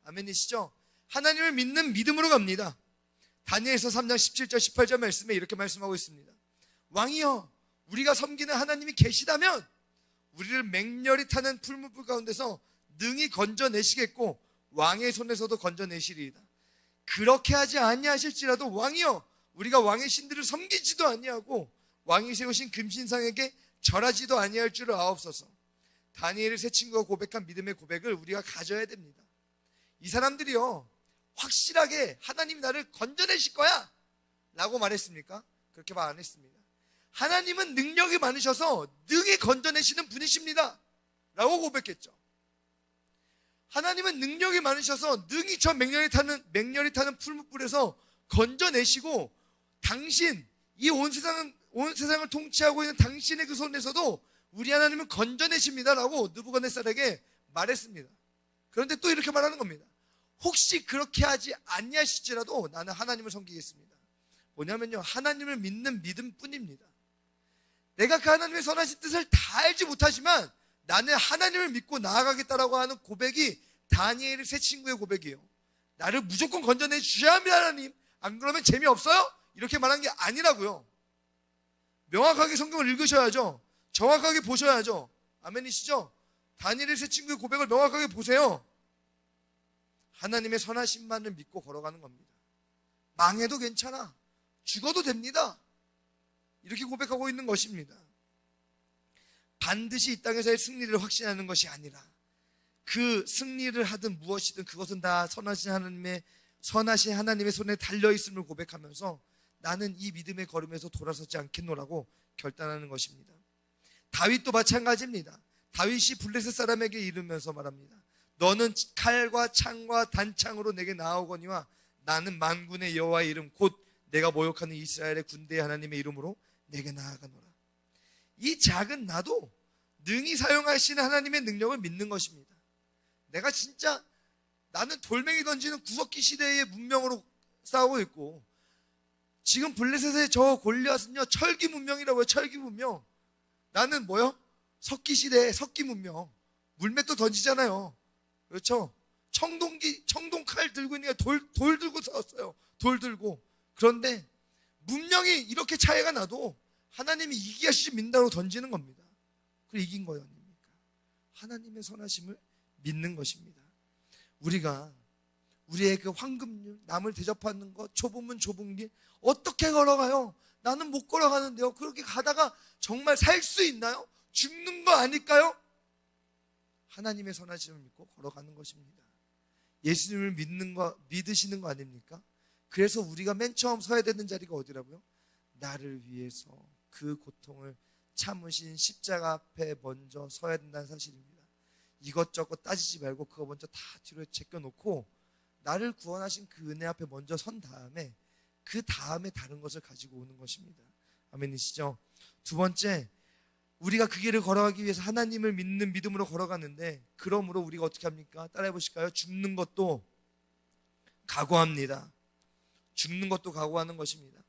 아멘이시죠? 하나님을 믿는 믿음으로 갑니다. 다니엘서 3장 17절 18절 말씀에 이렇게 말씀하고 있습니다. 왕이여, 우리가 섬기는 하나님이 계시다면 우리를 맹렬히 타는 풀무불 가운데서 능히 건져내시겠고 왕의 손에서도 건져내시리이다. 그렇게 하지 아니하실지라도 왕이여, 우리가 왕의 신들을 섬기지도 아니하고 왕이 세우신 금신상에게 절하지도 아니할 줄을 아옵소서. 다니엘의 세 친구가 고백한 믿음의 고백을 우리가 가져야 됩니다. 이 사람들이요, 확실하게 하나님이 나를 건져내실 거야 라고 말했습니까? 그렇게 말 안 했습니다. 하나님은 능력이 많으셔서 능히 건져내시는 분이십니다 라고 고백했죠. 하나님은 능력이 많으셔서 능히 저 맹렬히 타는 풀무불에서 건져내시고, 당신, 이 온 세상을 통치하고 있는 당신의 그 손에서도 우리 하나님은 건져내십니다 라고 느부갓네살에게 말했습니다. 그런데 또 이렇게 말하는 겁니다. 혹시 그렇게 하지 아니하실지라도 나는 하나님을 섬기겠습니다. 뭐냐면요, 하나님을 믿는 믿음뿐입니다. 내가 그 하나님의 선하신 뜻을 다 알지 못하지만 나는 하나님을 믿고 나아가겠다라고 하는 고백이 다니엘의 세 친구의 고백이에요. 나를 무조건 건져내 주셔야 합니다, 하나님. 안 그러면 재미없어요? 이렇게 말한 게 아니라고요. 명확하게 성경을 읽으셔야죠. 정확하게 보셔야죠. 아멘이시죠? 다니엘의 세 친구의 고백을 명확하게 보세요. 하나님의 선하심만을 믿고 걸어가는 겁니다. 망해도 괜찮아. 죽어도 됩니다. 이렇게 고백하고 있는 것입니다. 반드시 이 땅에서의 승리를 확신하는 것이 아니라 그 승리를 하든 무엇이든 그것은 다 선하신 하나님의 손에 달려있음을 고백하면서 나는 이 믿음의 걸음에서 돌아서지 않겠노라고 결단하는 것입니다. 다윗도 마찬가지입니다. 다윗이 블레셋 사람에게 이르면서 말합니다. 너는 칼과 창과 단창으로 내게 나아오거니와 나는 만군의 여호와의 이름 곧 내가 모욕하는 이스라엘의 군대의 하나님의 이름으로 내게 나아가노라. 이 작은 나도 능히 사용하시는 하나님의 능력을 믿는 것입니다. 내가 진짜 나는 돌멩이 던지는 구석기 시대의 문명으로 싸우고 있고 지금 블레셋의 저 골리앗은요 철기 문명이라고요. 철기 문명. 나는 뭐요? 석기 시대의 석기 문명. 물맷도 던지잖아요. 그렇죠? 청동칼 들고 있는 게 돌 들고 싸웠어요. 돌 들고. 그런데 문명이 이렇게 차이가 나도 하나님이 이기야 시 믿는다고 던지는 겁니다. 그리고 이긴 거예요. 아닙니까? 하나님의 선하심을 믿는 것입니다. 우리가 우리의 그 황금률, 남을 대접하는 것, 좁은 문 좁은 길 어떻게 걸어가요? 나는 못 걸어가는데요. 그렇게 가다가 정말 살 수 있나요? 죽는 거 아닐까요? 하나님의 선하심을 믿고 걸어가는 것입니다. 예수님을 믿으시는 거 아닙니까? 그래서 우리가 맨 처음 서야 되는 자리가 어디라고요? 나를 위해서 그 고통을 참으신 십자가 앞에 먼저 서야 된다는 사실입니다. 이것저것 따지지 말고 그거 먼저 다 뒤로 제껴놓고 나를 구원하신 그 은혜 앞에 먼저 선 다음에 그 다음에 다른 것을 가지고 오는 것입니다. 아멘이시죠? 두 번째, 우리가 그 길을 걸어가기 위해서 하나님을 믿는 믿음으로 걸어가는데 그러므로 우리가 어떻게 합니까? 따라해 보실까요? 죽는 것도 각오합니다. 죽는 것도 각오하는 것입니다.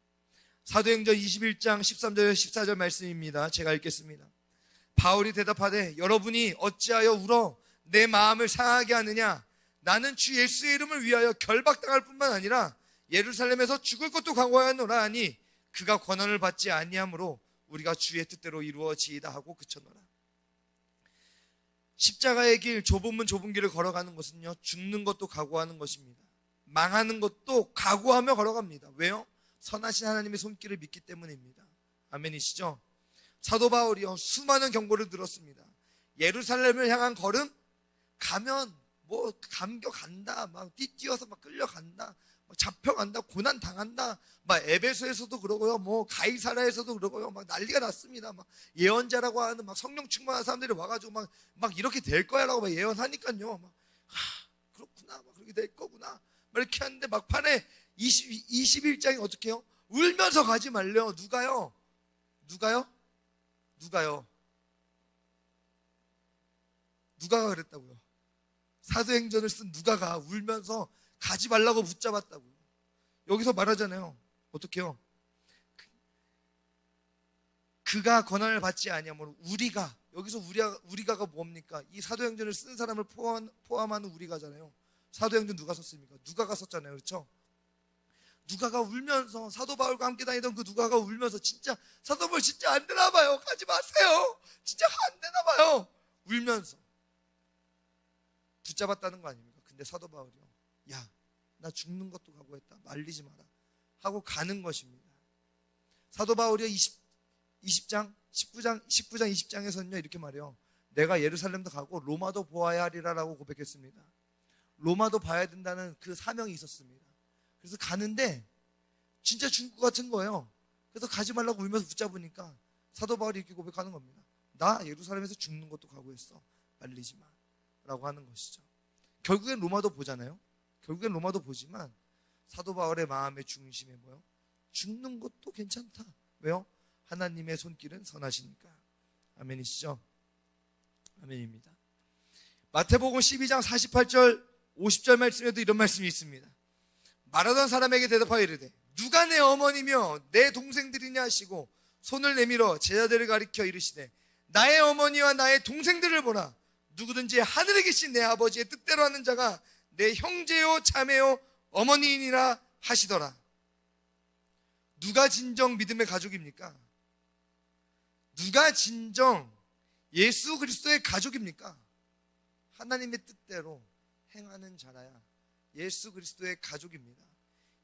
사도행전 21장 13절 14절 말씀입니다. 제가 읽겠습니다. 바울이 대답하되 여러분이 어찌하여 울어 내 마음을 상하게 하느냐? 나는 주 예수의 이름을 위하여 결박당할 뿐만 아니라 예루살렘에서 죽을 것도 각오하노라 하니 그가 권한을 받지 아니하므로 우리가 주의 뜻대로 이루어지이다 하고 그쳤노라. 십자가의 길, 좁은 문 좁은 길을 걸어가는 것은요 죽는 것도 각오하는 것입니다. 망하는 것도 각오하며 걸어갑니다. 왜요? 선하신 하나님의 손길을 믿기 때문입니다. 아멘이시죠? 사도 바울이요 수많은 경고를 들었습니다. 예루살렘을 향한 걸음 가면 뭐 감겨간다, 막 뛰어서 막 끌려간다, 막 잡혀간다, 고난 당한다. 막 에베소에서도 그러고요, 뭐 가이사라에서도 그러고요, 막 난리가 났습니다. 막 예언자라고 하는 막 성령 충만한 사람들이 와가지고 막 이렇게 될 거야라고 막 예언하니까요, 막 그렇구나, 막 그렇게 될 거구나, 막 이렇게 하는데 막판에 21장이 어떻게 해요? 울면서 가지 말래요. 누가요? 누가가 그랬다고요. 사도행전을 쓴 누가가 울면서 가지 말라고 붙잡았다고요. 여기서 말하잖아요. 어떻게 해요? 그가 권한을 받지 아니하므로 우리가, 여기서 우리가가 뭡니까? 이 사도행전을 쓴 사람을 포함하는 우리가잖아요. 사도행전 누가 썼습니까? 누가가 썼잖아요. 그렇죠? 누가가 울면서, 사도 바울과 함께 다니던 그 누가가 울면서 진짜 사도 바울 진짜 안 되나 봐요. 가지 마세요. 진짜 안 되나 봐요. 울면서 붙잡았다는 거 아닙니까? 근데 사도 바울이요, 야, 나 죽는 것도 각오했다. 말리지 마라 하고 가는 것입니다. 사도 바울이요 19장 20장에서는요 이렇게 말해요. 내가 예루살렘도 가고 로마도 보아야 하리라라고 고백했습니다. 로마도 봐야 된다는 그 사명이 있었습니다. 그래서 가는데 진짜 죽을 것 같은 거예요. 그래서 가지 말라고 울면서 붙잡으니까 사도 바울이 이렇게 고백하는 겁니다. 나 예루살렘에서 죽는 것도 각오했어. 말리지 마 라고 하는 것이죠. 결국엔 로마도 보잖아요. 결국엔 로마도 보지만 사도 바울의 마음의 중심에 뭐요? 죽는 것도 괜찮다. 왜요? 하나님의 손길은 선하시니까. 아멘이시죠? 아멘입니다. 마태복음 12장 48절 50절 말씀에도 이런 말씀이 있습니다. 말하던 사람에게 대답하여 이르되 누가 내 어머니며 내 동생들이냐 하시고 손을 내밀어 제자들을 가리켜 이르시되 나의 어머니와 나의 동생들을 보라. 누구든지 하늘에 계신 내 아버지의 뜻대로 하는 자가 내 형제요 자매요 어머니이니라 하시더라. 누가 진정 믿음의 가족입니까? 누가 진정 예수 그리스도의 가족입니까? 하나님의 뜻대로 행하는 자라야 예수 그리스도의 가족입니다.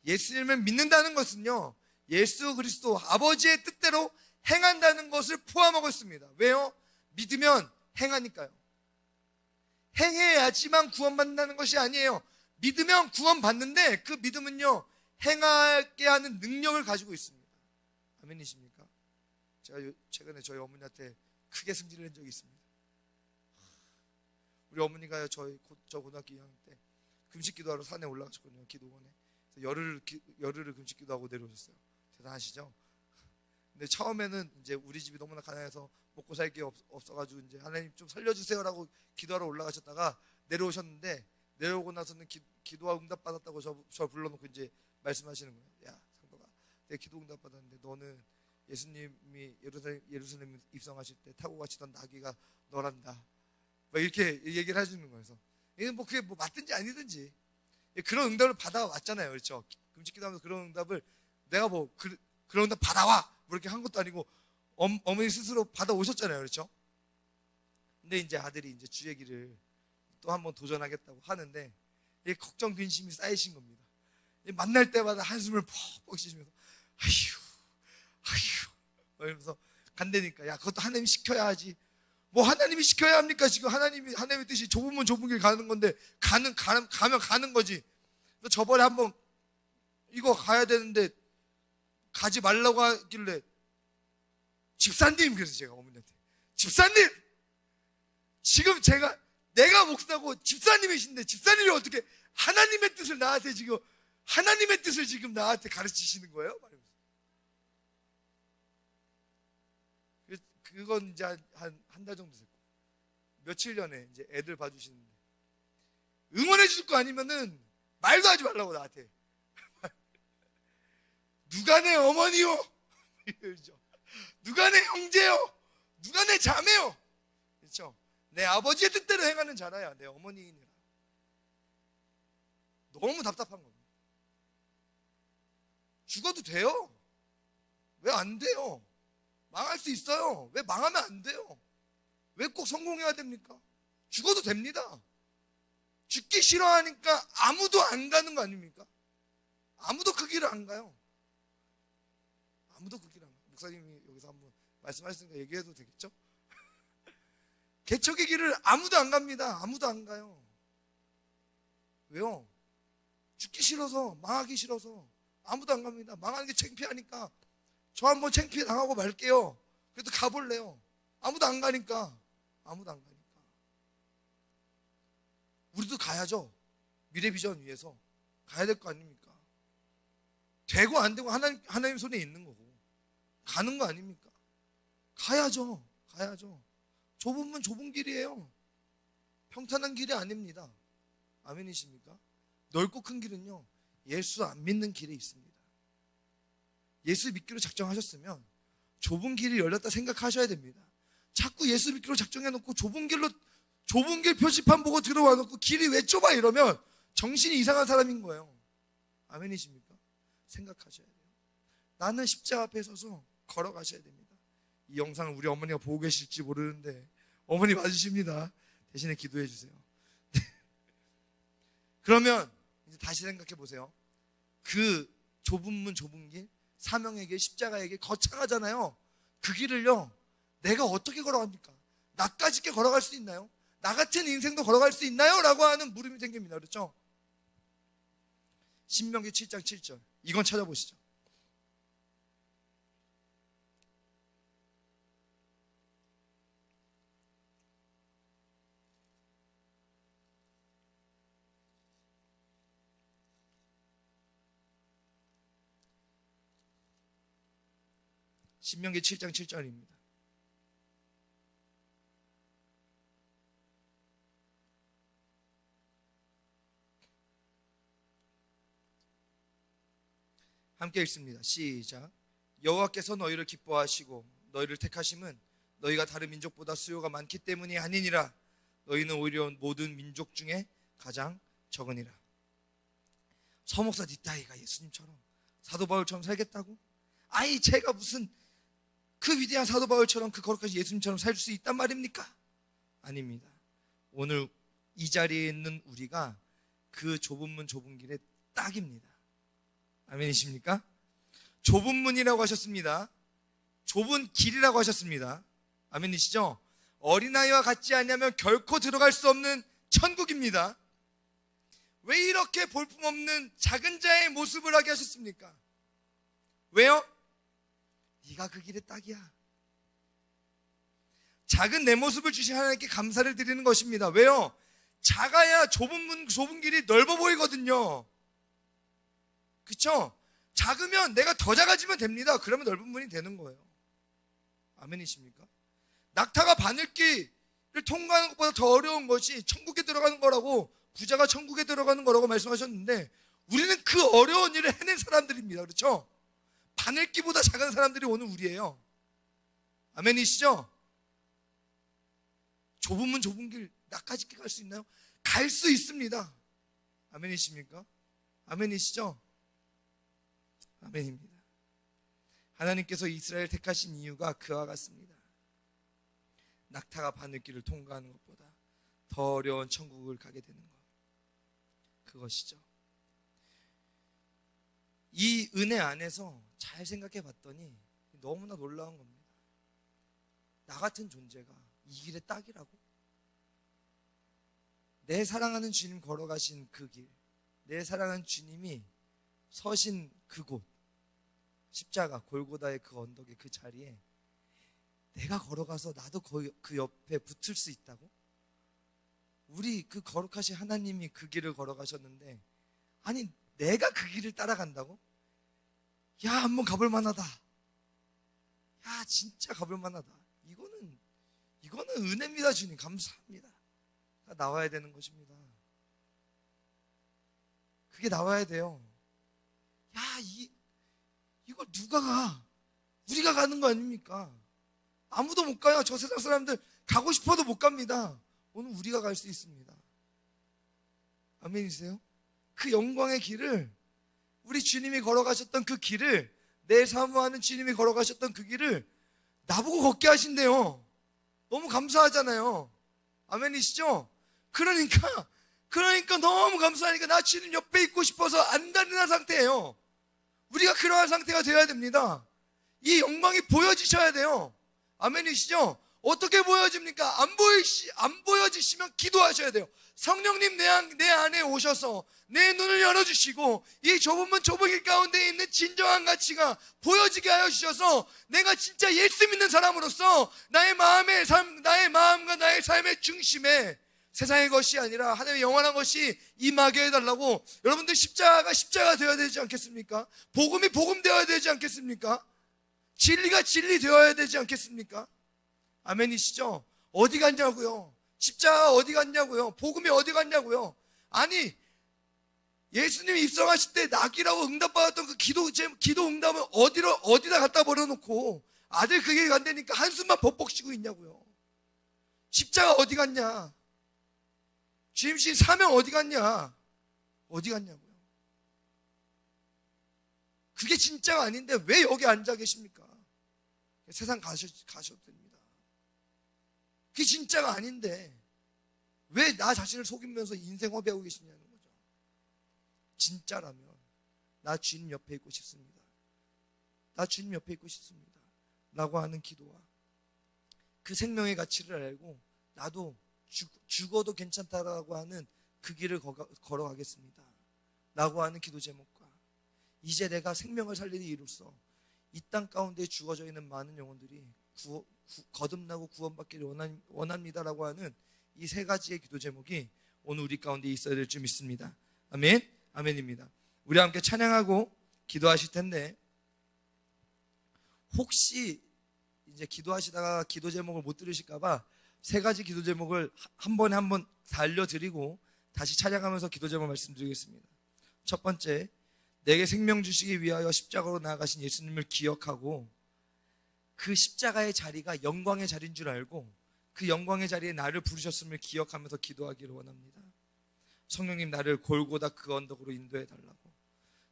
예수님을 믿는다는 것은요, 예수 그리스도 아버지의 뜻대로 행한다는 것을 포함하고 있습니다. 왜요? 믿으면 행하니까요. 행해야지만 구원받는다는 것이 아니에요. 믿으면 구원받는데 그 믿음은요, 행하게 하는 능력을 가지고 있습니다. 아멘이십니까? 제가 최근에 저희 어머니한테 크게 승질을 낸 적이 있습니다. 우리 어머니가 저 고등학교 2학년 때 금식 기도하러 산에 올라가셨거든요. 기도원에. 열흘을 금식 기도하고 내려오셨어요. 대단하시죠? 근데 처음에는 이제 우리 집이 너무나 가난해서 먹고 살 게 없어가지고 이제 하나님 좀 살려주세요라고 기도하러 올라가셨다가 내려오셨는데, 내려오고 나서는 기도와 응답 받았다고 저 불러놓고 이제 말씀하시는 거예요. 야, 상도가, 내가 기도 응답 받았는데 너는 예수님이 예루살렘 입성하실 때 타고 가시던 나귀가 너란다. 막 이렇게 얘기를 해주는 거예요. 그래서 그게 뭐 맞든지 아니든지 그런 응답을 받아왔잖아요. 그렇죠? 금식기도하면서 그런 응답을 내가 그런 응답 받아와 뭐 이렇게 한 것도 아니고 어머니 스스로 받아오셨잖아요. 그렇죠? 근데 이제 아들이 이제 주의 길을 또 한번 도전하겠다고 하는데 걱정 근심이 쌓이신 겁니다. 만날 때마다 한숨을 퍽퍽 쉬시면서 아휴 이러면서 간다니까. 야, 그것도 하나님이 시켜야 하지. 뭐 하나님이 시켜야 합니까? 지금 하나님의 뜻이 좁으면 좁은 길 가는 건데 가면 가는 거지. 저번에 한번 이거 가야 되는데 가지 말라고 하길래 집사님, 그래서 제가 어머니한테 집사님, 지금 내가 목사고 집사님이신데 집사님이 어떻게 하나님의 뜻을 지금 나한테 가르치시는 거예요? 그건 이제 한 달 정도 됐고, 며칠 전에 이제 애들 봐주시는데 응원해 줄 거 아니면은 말도 하지 말라고 나한테. 누가 내 어머니요? 누가 내 형제요? 누가 내 자매요? 그렇죠? 내 아버지의 뜻대로 행하는 자라야 내 어머니이니라. 너무 답답한 겁니다. 죽어도 돼요. 왜 안 돼요? 망할 수 있어요. 왜 망하면 안 돼요? 왜 꼭 성공해야 됩니까? 죽어도 됩니다. 죽기 싫어하니까 아무도 안 가는 거 아닙니까? 아무도 그 길을 안 가요. 아무도 그 길을 안 가요. 목사님이 여기서 한번 말씀하셨으니까 얘기해도 되겠죠? 개척의 길을 아무도 안 갑니다. 아무도 안 가요. 왜요? 죽기 싫어서, 망하기 싫어서 아무도 안 갑니다. 망하는 게 창피하니까 저 한번 창피해 당하고 말게요. 그래도 가볼래요. 아무도 안 가니까. 우리도 가야죠. 미래 비전 위해서 가야 될 거 아닙니까? 되고 안 되고 하나님 손에 있는 거고 가는 거 아닙니까? 가야죠. 좁으면 좁은 길이에요. 평탄한 길이 아닙니다. 아멘이십니까? 넓고 큰 길은요, 예수 안 믿는 길에 있습니다. 예수 믿기로 작정하셨으면 좁은 길이 열렸다 생각하셔야 됩니다. 자꾸 예수 믿기로 작정해놓고 좁은 길 표지판 보고 들어와 놓고 길이 왜 좁아 이러면 정신이 이상한 사람인 거예요. 아멘이십니까? 생각하셔야 돼요. 나는 십자가 앞에 서서 걸어가셔야 됩니다. 이 영상을 우리 어머니가 보고 계실지 모르는데 어머니 맞으십니다. 대신에 기도해 주세요. 그러면 이제 다시 생각해 보세요. 그 좁은 문 좁은 길, 사명의 길, 십자가의 길 거창하잖아요. 그 길을요, 내가 어떻게 걸어갑니까? 나까지 게 걸어갈 수 있나요? 나 같은 인생도 걸어갈 수 있나요? 라고 하는 물음이 생깁니다. 그렇죠? 신명기 7장 7절 이건 찾아보시죠. 신명기 7장 7절입니다. 함께 읽습니다. 시작. 여호와께서 너희를 기뻐하시고 너희를 택하심은 너희가 다른 민족보다 수요가 많기 때문이 아니니라. 너희는 오히려 모든 민족 중에 가장 적으니라. 서목사 니따이가 예수님처럼 사도 바울처럼 살겠다고? 아이 제가 무슨 그 위대한 사도 바울처럼 그 거룩하신 예수님처럼 살 수 있단 말입니까? 아닙니다. 오늘 이 자리에 있는 우리가 그 좁은 문 좁은 길에 딱입니다. 아멘이십니까? 좁은 문이라고 하셨습니다. 좁은 길이라고 하셨습니다. 아멘이시죠? 어린아이와 같지 않냐면 결코 들어갈 수 없는 천국입니다. 왜 이렇게 볼품없는 작은 자의 모습을 하게 하셨습니까? 왜요? 네가 그 길에 딱이야. 작은 내 모습을 주신 하나님께 감사를 드리는 것입니다. 왜요? 작아야 좁은 문, 좁은 길이 넓어 보이거든요. 그쵸? 작으면 내가 더 작아지면 됩니다. 그러면 넓은 문이 되는 거예요. 아멘이십니까? 낙타가 바늘길을 통과하는 것보다 더 어려운 것이 천국에 들어가는 거라고, 부자가 천국에 들어가는 거라고 말씀하셨는데, 우리는 그 어려운 일을 해낸 사람들입니다. 그렇죠? 바늘길보다 작은 사람들이 오늘 우리예요. 아멘이시죠? 좁은 문 좁은 길 나까지 갈 수 있나요? 갈 수 있습니다. 아멘이십니까? 아멘이시죠? 아멘입니다. 하나님께서 이스라엘 택하신 이유가 그와 같습니다. 낙타가 바늘길을 통과하는 것보다 더 어려운 천국을 가게 되는 것, 그것이죠. 이 은혜 안에서 잘 생각해 봤더니 너무나 놀라운 겁니다. 나 같은 존재가 이 길의 딱이라고? 내 사랑하는 주님 걸어가신 그 길, 내 사랑하는 주님이 서신 그곳, 십자가 골고다의 그 언덕의 그 자리에 내가 걸어가서 나도 그 옆에 붙을 수 있다고? 우리 그 거룩하신 하나님이 그 길을 걸어가셨는데, 아니 내가 그 길을 따라간다고? 야, 한번 가볼 만하다. 야, 진짜 가볼 만하다. 이거는 은혜입니다. 주님 감사합니다. 나와야 되는 것입니다. 그게 나와야 돼요. 야, 이걸 누가 가? 우리가 가는 거 아닙니까? 아무도 못 가요. 저 세상 사람들 가고 싶어도 못 갑니다. 오늘 우리가 갈 수 있습니다. 아멘이세요? 그 영광의 길을, 우리 주님이 걸어가셨던 그 길을, 내 사모하는 주님이 걸어가셨던 그 길을 나보고 걷게 하신대요. 너무 감사하잖아요. 아멘이시죠? 그러니까 너무 감사하니까 나 주님 옆에 있고 싶어서 안달난 상태예요. 우리가 그러한 상태가 되어야 됩니다. 이 영광이 보여지셔야 돼요. 아멘이시죠? 어떻게 보여집니까? 안 보여지시면 기도하셔야 돼요. 성령님 내 안에 오셔서 내 눈을 열어주시고 이 좁은 문 좁은 길 가운데 있는 진정한 가치가 보여지게 하여 주셔서 내가 진짜 예수 믿는 사람으로서 나의 마음과 나의 삶의 중심에 세상의 것이 아니라 하나님의 영원한 것이 임하게 해달라고. 여러분들 십자가 되어야 되지 않겠습니까? 복음이 복음 되어야 되지 않겠습니까? 진리가 진리 되어야 되지 않겠습니까? 아멘이시죠? 어디 갔냐고요? 십자가 어디 갔냐고요? 복음이 어디 갔냐고요? 아니, 예수님이 입성하실 때 낙이라고 응답받았던 그 기도 응답을 어디다 갖다 버려놓고 아들 그 길 간다니까 한숨만 벅벅 쉬고 있냐고요? 십자가 어디 갔냐? 주임신 사명 어디 갔냐? 어디 갔냐고요? 그게 진짜가 아닌데 왜 여기 앉아 계십니까? 세상 가셔도 됩니다. 그게 진짜가 아닌데 왜 나 자신을 속이면서 인생 허비하고 계시냐는 거죠. 진짜라면 나 주님 옆에 있고 싶습니다. 나 주님 옆에 있고 싶습니다. 라고 하는 기도와 그 생명의 가치를 알고 나도 죽어도 괜찮다라고 하는 그 길을 걸어가겠습니다. 라고 하는 기도 제목과 이제 내가 생명을 살리는 이로써 이 땅 가운데 죽어져 있는 많은 영혼들이 거듭나고 구원받기를 원합니다라고 하는 이 세 가지의 기도 제목이 오늘 우리 가운데 있어야 될 줄 믿습니다. 아멘, 아멘입니다. 우리 함께 찬양하고 기도하실 텐데, 혹시 이제 기도하시다가 기도 제목을 못 들으실까봐 세 가지 기도 제목을 한 번에 다 알려드리고 다시 찬양하면서 기도 제목 말씀드리겠습니다. 첫 번째, 내게 생명 주시기 위하여 십자가로 나아가신 예수님을 기억하고 그 십자가의 자리가 영광의 자리인 줄 알고 그 영광의 자리에 나를 부르셨음을 기억하면서 기도하기를 원합니다. 성령님, 나를 골고다 그 언덕으로 인도해 달라고,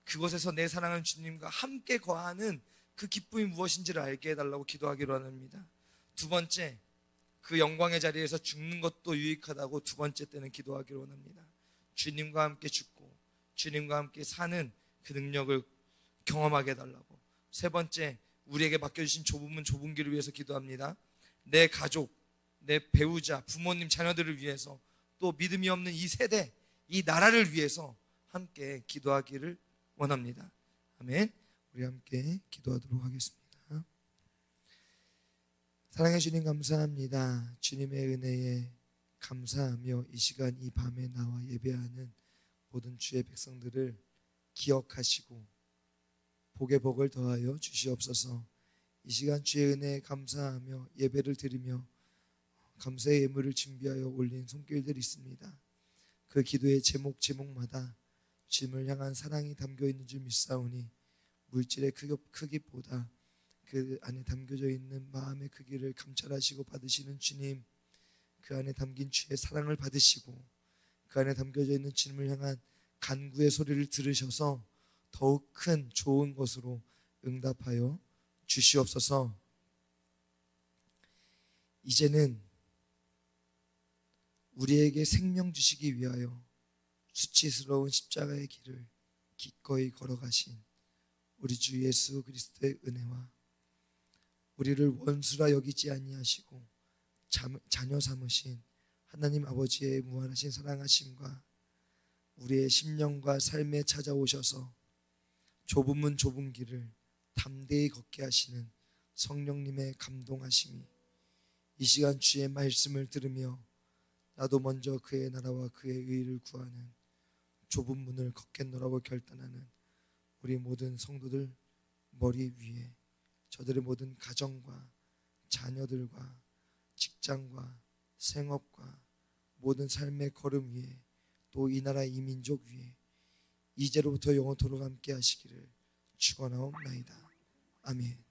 그곳에서 내 사랑하는 주님과 함께 거하는 그 기쁨이 무엇인지를 알게 해달라고 기도하기를 원합니다. 두 번째, 그 영광의 자리에서 죽는 것도 유익하다고 두 번째 때는 기도하기를 원합니다. 주님과 함께 죽고 주님과 함께 사는 그 능력을 경험하게 해달라고. 세 번째, 우리에게 맡겨주신 좁은 문 좁은 길을 위해서 기도합니다. 내 가족, 내 배우자, 부모님, 자녀들을 위해서, 또 믿음이 없는 이 세대, 이 나라를 위해서 함께 기도하기를 원합니다. 아멘. 우리 함께 기도하도록 하겠습니다. 사랑해 주님, 감사합니다. 주님의 은혜에 감사하며 이 시간 이 밤에 나와 예배하는 모든 주의 백성들을 기억하시고 복의 복을 더하여 주시옵소서. 이 시간 주의 은혜에 감사하며 예배를 드리며 감사의 예물을 준비하여 올린 손길들이 있습니다. 그 기도의 제목마다 주님을 향한 사랑이 담겨 있는 줄 믿사오니 물질의 크기보다 그 안에 담겨져 있는 마음의 크기를 감찰하시고 받으시는 주님, 그 안에 담긴 주의 사랑을 받으시고 그 안에 담겨져 있는 주님을 향한 간구의 소리를 들으셔서 더욱 큰 좋은 것으로 응답하여 주시옵소서. 이제는 우리에게 생명 주시기 위하여 수치스러운 십자가의 길을 기꺼이 걸어가신 우리 주 예수 그리스도의 은혜와 우리를 원수라 여기지 아니하시고 자녀 삼으신 하나님 아버지의 무한하신 사랑하심과 우리의 심령과 삶에 찾아오셔서 좁은 문 좁은 길을 담대히 걷게 하시는 성령님의 감동하심이 이 시간 주의 말씀을 들으며 나도 먼저 그의 나라와 그의 의를 구하는 좁은 문을 걷겠노라고 결단하는 우리 모든 성도들 머리 위에 저들의 모든 가정과 자녀들과 직장과 생업과 모든 삶의 걸음 위에 또 이 나라 이 민족 위에 이제로부터 영원토록 함께 하시기를 축원하옵나이다. 아멘.